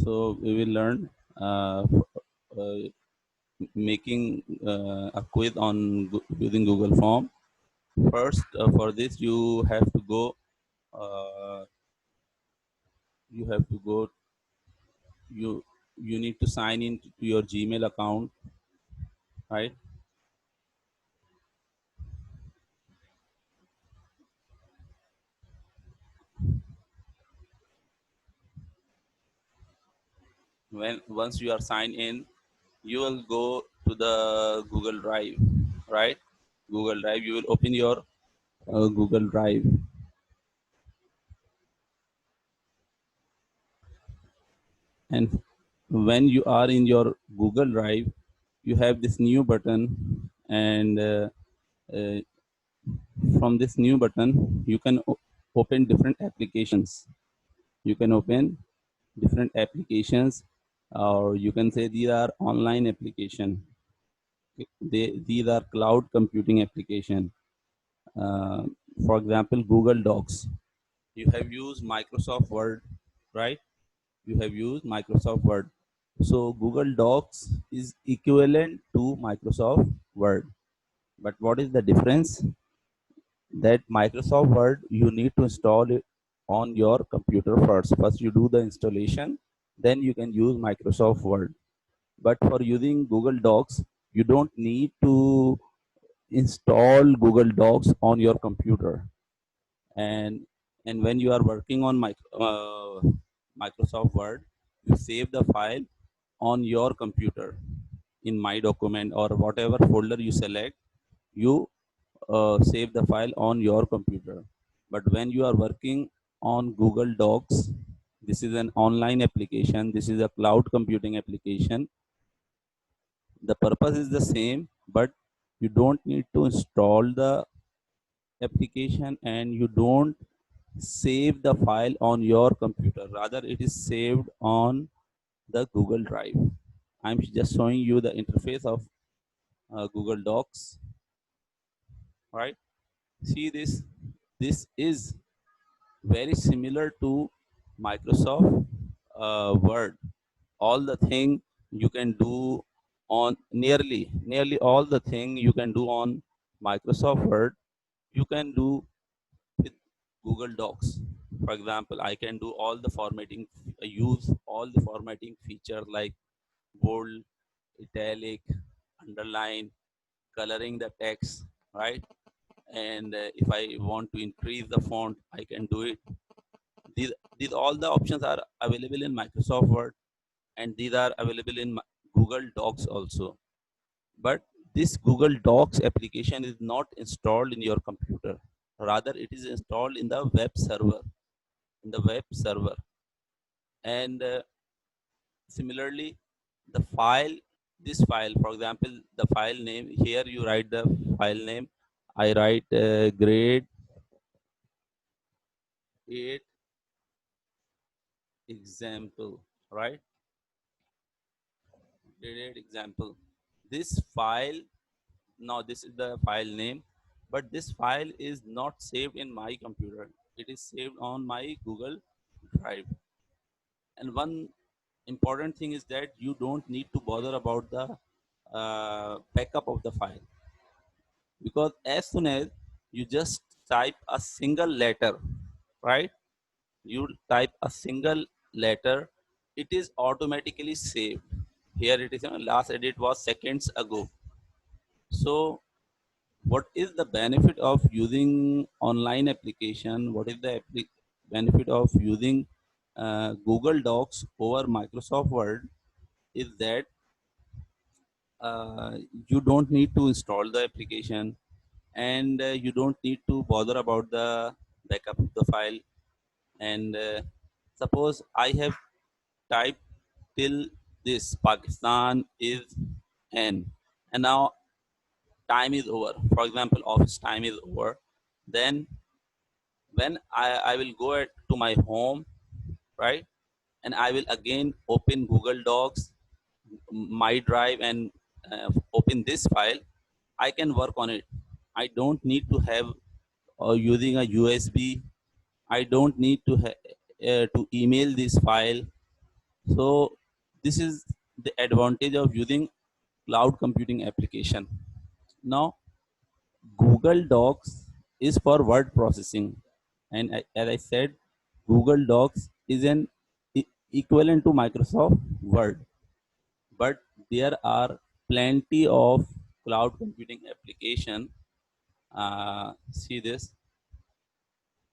So we will learn uh, making a quiz on using Google Form. First, for this you have to go. Uh, you have to go. You you need to sign in to your Gmail account, right? When once you are signed in, you will go to the Google Drive, right? Google Drive. You will open your Google Drive, and when you are in your Google Drive, you have this new button, and uh, from this new button you can open different applications. You can open different applications, or you can say these are online application. These are cloud computing application. uh, for example, Google Docs. You have used Microsoft Word, right? You have used Microsoft Word. So Google Docs is equivalent to Microsoft Word. But what is the difference? That Microsoft Word, you need to install it on your computer first. First you do the installation, then you can use Microsoft Word. But for using Google Docs, you don't need to install Google Docs on your computer. And when you are working on Microsoft Word, you save the file on your computer in My Document or whatever folder you select. You save the file on your computer. But when you are working on Google Docs, this is an online application, this is a cloud computing application. The purpose is the same, but you don't need to install the application, and you don't save the file on your computer. Rather, it is saved on the Google Drive. I'm just showing you the interface of Google Docs, right? See this. This is very similar to Microsoft Word. All the thing you can do on nearly all the thing you can do on Microsoft Word, you can do with Google Docs. For example, I can do all the formatting, use all the formatting feature like bold, italic, underline, coloring the text, right? And if I want to increase the font, I can do it. These all the options are available in Microsoft Word, and these are available in Google Docs also. But this Google Docs application is not installed in your computer. Rather, it is installed in the web server. In the web server, and similarly, the file, this file, for example, the file name here. You write the file name. I write grade 8 example, right? Grade 8 example. This file, now this is the file name, but this file is not saved in my computer. It is saved on my Google Drive. And one important thing is that you don't need to bother about the backup of the file, because as soon as you just type a single letter, right? You type a single letter, it is automatically saved. Here it is, last edit was seconds ago. So what is the benefit of using online application? What is the benefit of using Google Docs over Microsoft Word? Is that uh, you don't need to install the application, and you don't need to bother about the backup of the file. And suppose I have typed till this Pakistan is n, and now time is over. For example, office time is over. Then when I will go to my home, right? And I will again open Google Docs, my drive, and open this file. I can work on it. I don't need to have using a USB. I don't need to to email this file. So this is the advantage of using cloud computing application. Now Google Docs is for word processing, and as I said, Google Docs is an equivalent to Microsoft Word. But there are plenty of cloud computing application. See this.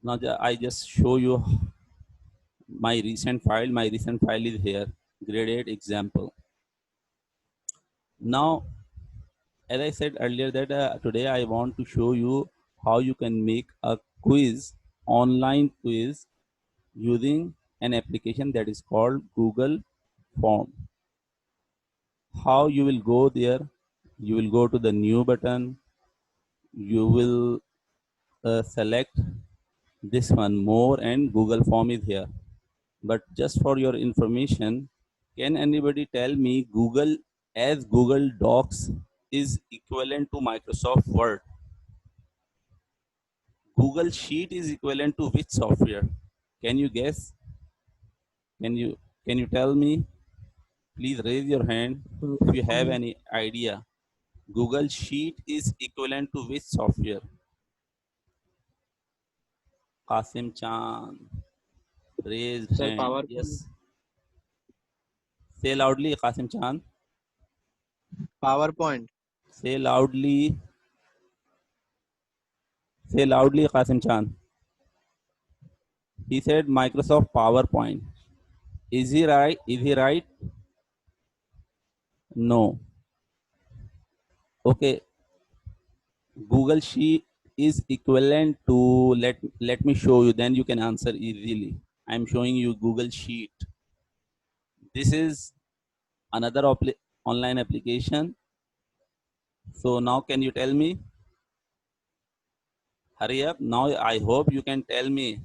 Now I just show you my recent file. My recent file is here. Grade 8 example. Now, as I said earlier that today I want to show you how you can make a quiz, online quiz, using an application that is called Google Form. How you will go there? You will go to the new button. You will select this one more, and Google Form is here. But just for your information, can anybody tell me Google as Google Docs is equivalent to Microsoft Word? Google Sheet is equivalent to which software? Can you guess? Can you can you tell me? Please raise your hand if you have any idea. Google Sheet is equivalent to which software? Qasim Chan, raised Sir, hand. PowerPoint. Yes. Say loudly, Qasim Chan. PowerPoint. Say loudly. Say loudly, Qasim Chan. He said Microsoft PowerPoint. Is he right? Is he right? No. Okay. Google Sheet is equivalent to, let me show you, then you can answer easily. I'm showing you Google Sheet. This is another online application. So now can you tell me? Hurry up. Now I hope you can tell me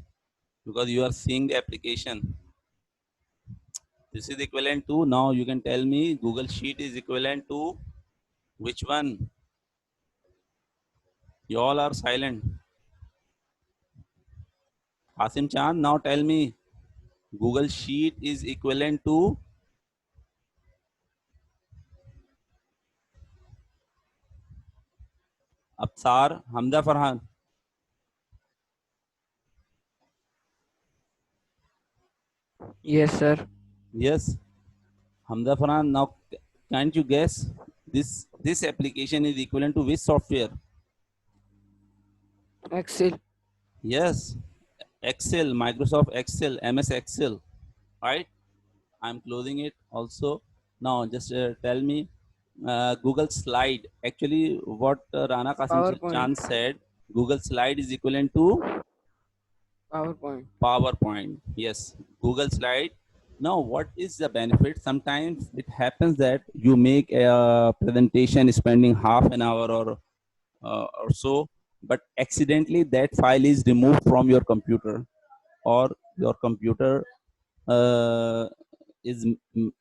because you are seeing the application. This is equivalent to, now you can tell me Google Sheet is equivalent to which one? You all are silent. Asim Chan, now tell me Google Sheet is equivalent to Absar Hamza Farhan. Yes, sir. Yes, Hamza Farhan. Now can't you guess this application is equivalent to which software? Excel. Yes, Excel, Microsoft Excel, MS Excel, right? I'm closing it also. Now just tell me Google Slide. Actually, what Rana Qasim PowerPoint. Chan said, Google Slide is equivalent to PowerPoint. PowerPoint. Yes, Google Slide. Now, what is the benefit? Sometimes it happens that you make a presentation spending half an hour or so, but accidentally that file is removed from your computer, or your computer uh, is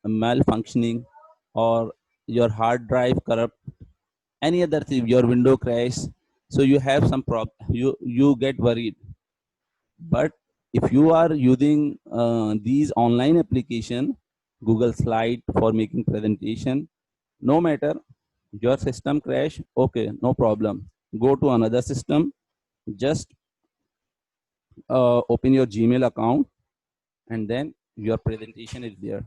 malfunctioning, or your hard drive corrupt, any other thing, your window crash. So you have some problem. You get worried. But if you are using these online application, Google Slide for making presentation, no matter your system crash, okay, no problem. Go to another system, just open your Gmail account, and then your presentation is there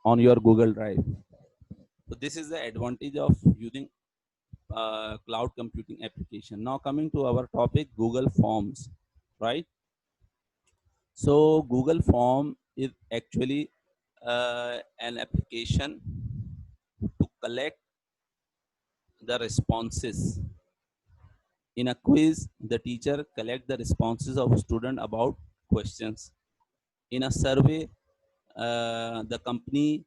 on your Google Drive. So this is the advantage of using cloud computing application. Now coming to our topic, Google Forms, right? So Google Form is actually an application to collect the responses. In a quiz, the teacher collect the responses of a student about questions. In a survey, the company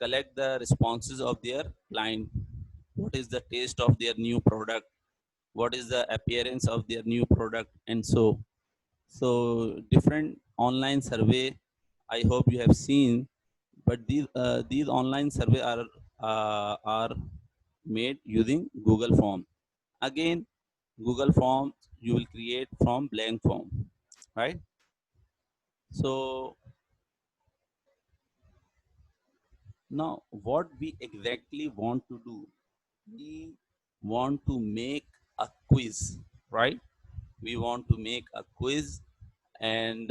collect the responses of their client. What is the taste of their new product? What is the appearance of their new product? And so different online survey, I hope you have seen, but these online survey are made using Google Form. Again, Google Form you will create from blank form, right? So Now, what we exactly want to do, we want to make a quiz, right? We want to make a quiz, and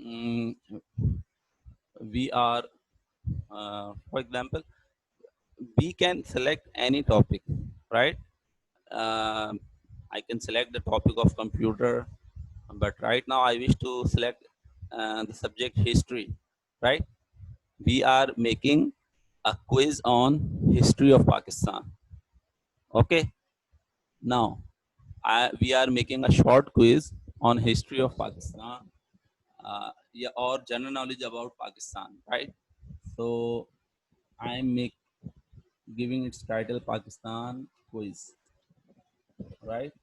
mm, we are, for example, we can select any topic, right? Um I can select the topic of computer, but right now I wish to select the subject history, right? We are making a quiz on history of Pakistan. Okay, now we are making a short quiz on history of Pakistan, yeah, or general knowledge about Pakistan, right? So I'm giving its title Pakistan quiz, right?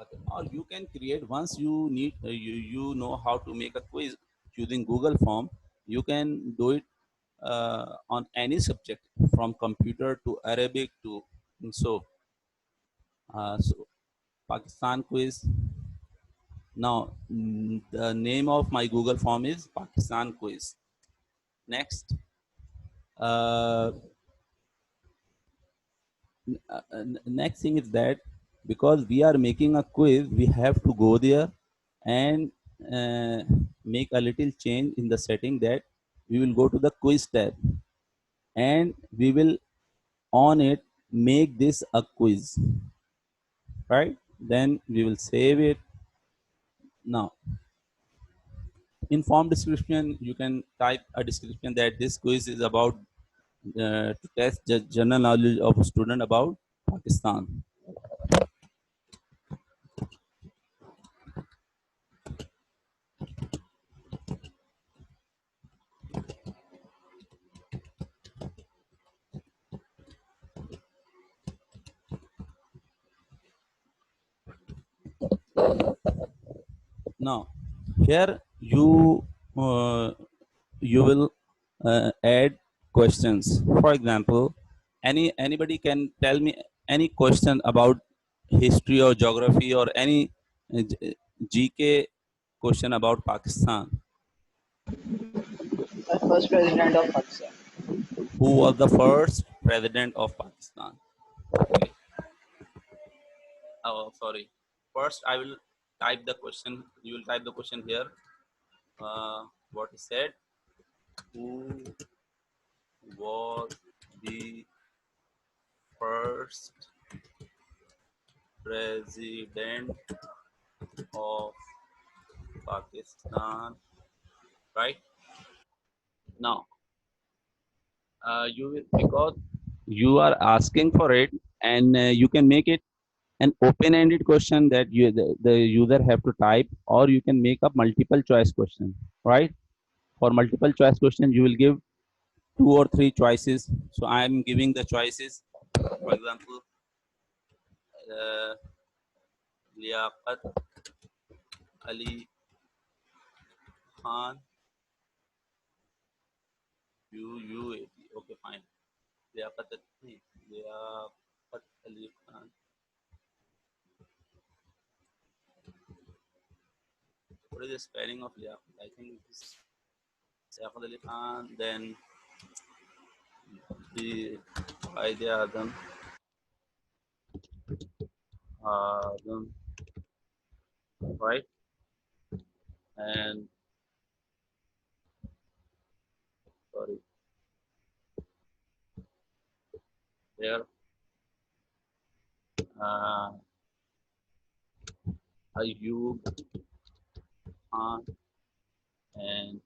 Okay. Or you can create, once you need you know how to make a quiz using Google form. You can do it on any subject, from computer to Arabic to, so so Pakistan quiz. Now, the name of my Google form is Pakistan quiz. Next, uh, next thing is that, because we are making a quiz, we have to go there and uh, make a little change in the setting, that we will go to the quiz tab, and we will on it make this a quiz, right? Then we will save it. Now, in form description, you can type a description that this quiz is about to test the general knowledge of a student about Pakistan. Now, here uh, you will add questions. For example, anybody can tell me any question about history or geography, or any GK question about Pakistan. The first president of Pakistan. Who was the first president of Pakistan? Okay. Oh, sorry. First, I will type the question. You will type the question here. What he said. Who was the first president of Pakistan? Right now, you will, because you are asking for it, and you can make it an open-ended question that the user have to type, or you can make a multiple choice question, right? For multiple choice question, you will give two or three choices. So I am giving the choices. For example, uh, Liaqat Ali Khan, UUAP. Okay, fine. Liaqat, Liaqat Ali Khan. What is the spelling of Liaqat? I think it's Liaqat Ali Khan. Then the Qaid Azam, Azam, right? And sorry, there, uh, Ayub Khan and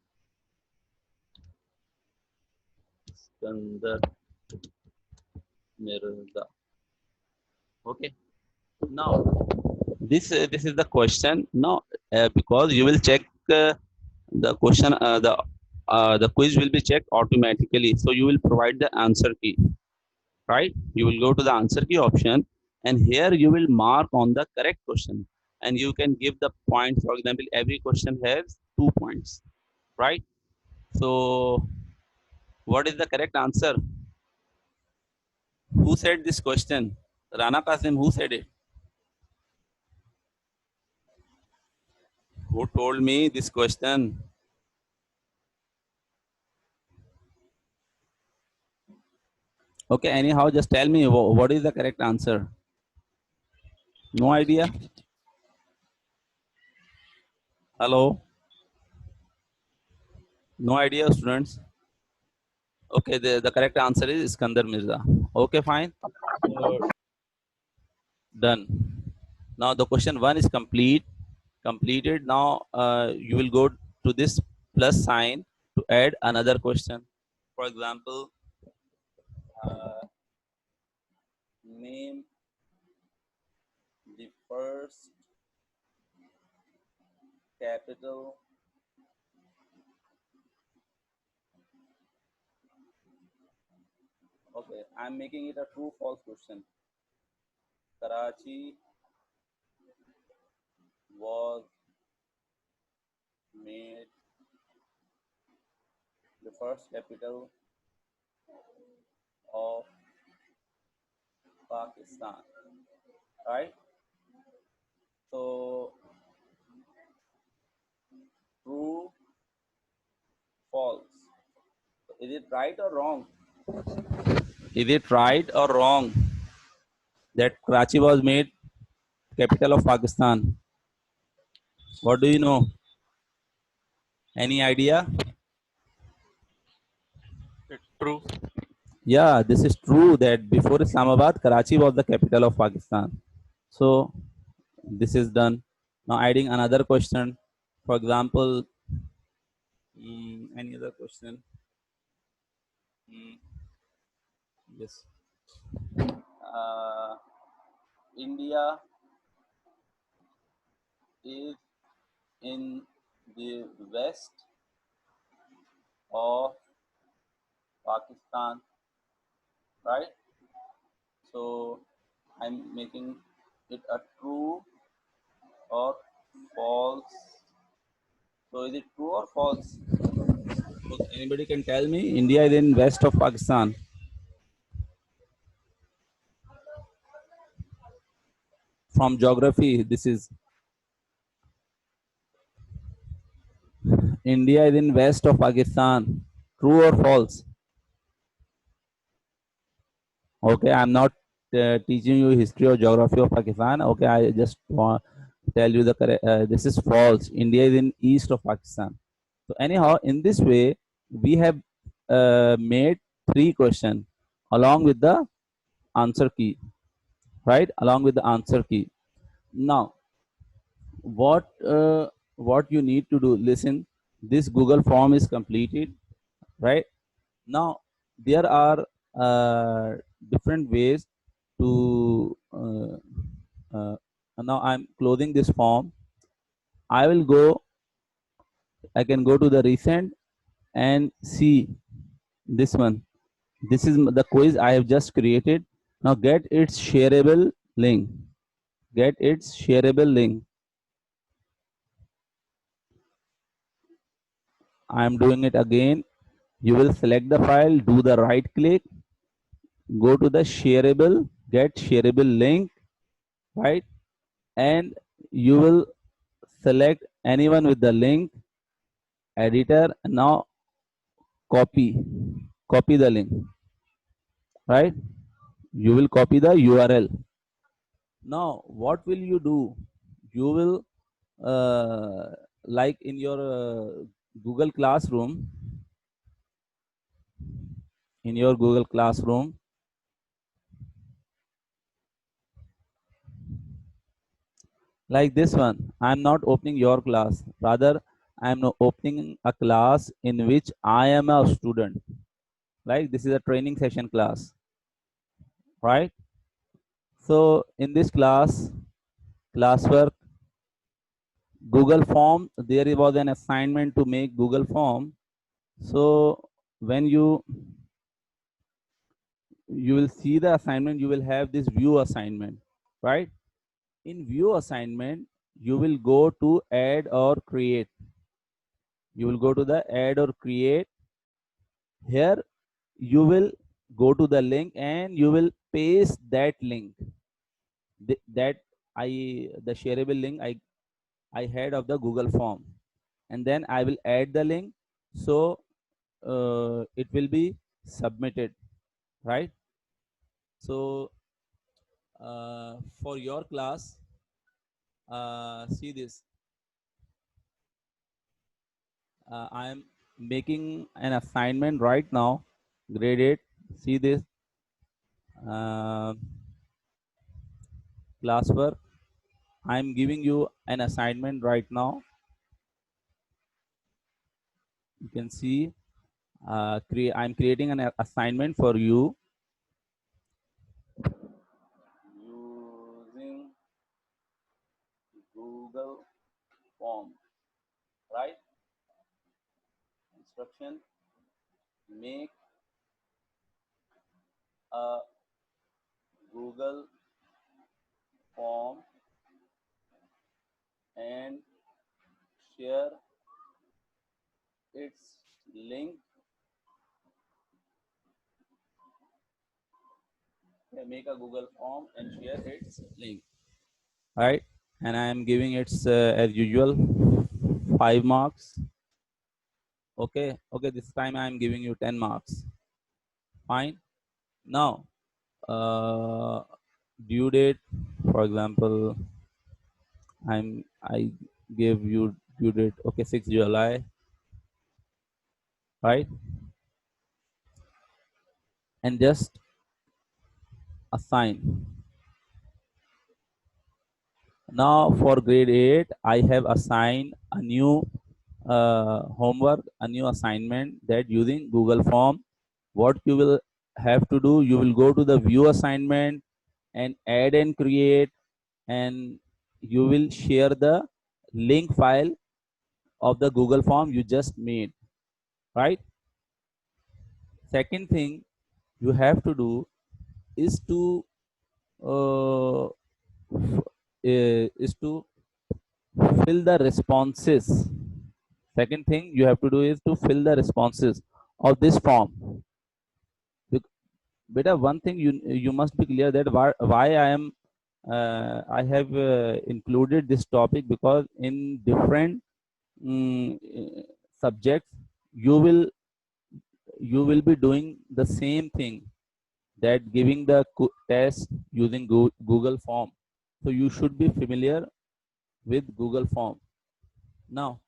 Skandar Mirza. Okay. Now, this is the question. Now, because you will check the question, the quiz will be checked automatically. So you will provide the answer key, right? You will go to the answer key option, and here you will mark on the correct question, and you can give the points. For example, every question has 2 points, right? So, what is the correct answer? Who said this question? Rana Kasim, who said it? Who told me this question? Okay, anyhow, just tell me what is the correct answer. No idea? Hello? No idea, students? Okay, the correct answer is Iskandar Mirza. Okay, fine. So, done. Now the question 1 is completed. Now you will go to this plus sign to add another question. For example, name the first capital Okay, I'm making it a true false question. Karachi was made the first capital of Pakistan, right? So, true, false. Is it right or wrong? Is it right or wrong that Karachi was made capital of Pakistan? What do you know? Any idea? True. Yeah, this is true that before Islamabad, Karachi was the capital of Pakistan. So this is done. Now adding another question. For example, any other question? Mm, yes. Uh, India is in the west of Pakistan, right? So I'm making it a true or false. So is it true or false? So anybody can tell me? India is in west of Pakistan. From geography, this is India is in west of Pakistan. True or false? Okay, I'm not teaching you history or geography of Pakistan. Okay, I just want to tell you the correct. This is false. India is in east of Pakistan. So anyhow, in this way, we have made 3 questions along with the answer key, right? Along with the answer key. Now, what you need to do? Listen, this Google form is completed, right? Now there are different ways to uh, now I'm closing this form. I can go to the recent and see this one. This is the quiz I have just created. Now get its shareable link. Get its shareable link. I am doing it again. You will select the file, do the right click, go to the shareable, get shareable link, right? And you will select anyone with the link, editor. Now copy the link, right? You will copy the URL. Now what will you do? You will like in your Google Classroom, in your Google Classroom, like this one. I'm not opening your class, rather I'm opening a class in which I am a student. Like this is a training session class, right? So in this classwork, Google form, there was an assignment to make Google form. So when you will see the assignment, you will have this view assignment, right? In view assignment, you will go to add or create. You will go to the add or create. Here you will go to the link and you will paste that link. That the shareable link I had of the Google form, and then I will add the link. So it will be submitted, right? So for your class, see this. I am making an assignment right now, grade 8. See this uh, classwork. I am giving you an assignment right now. You can see I'm creating an assignment for you using Google Form, right? Instruction: make a Google Form and share its link. Okay, make a Google Form and share its link, right? And I am giving its as usual 5 marks. Okay, this time I am giving you 10 marks. Fine. Now due date, for example, I gave you due date, okay, 6 July, right? And just assign. Now for grade 8, I have assigned a new homework, a new assignment, that using Google Form, what you will have to do, you will go to the view assignment and add and create, and you will share the link file of the Google Form you just made, right? Second thing you have to do is to uh, is to fill the responses. Second thing you have to do is to fill the responses of this form. Beta, one thing you must be clear that why I have included this topic, because in different subjects you will be doing the same thing, that giving the test using Google Form. So you should be familiar with Google Form. Now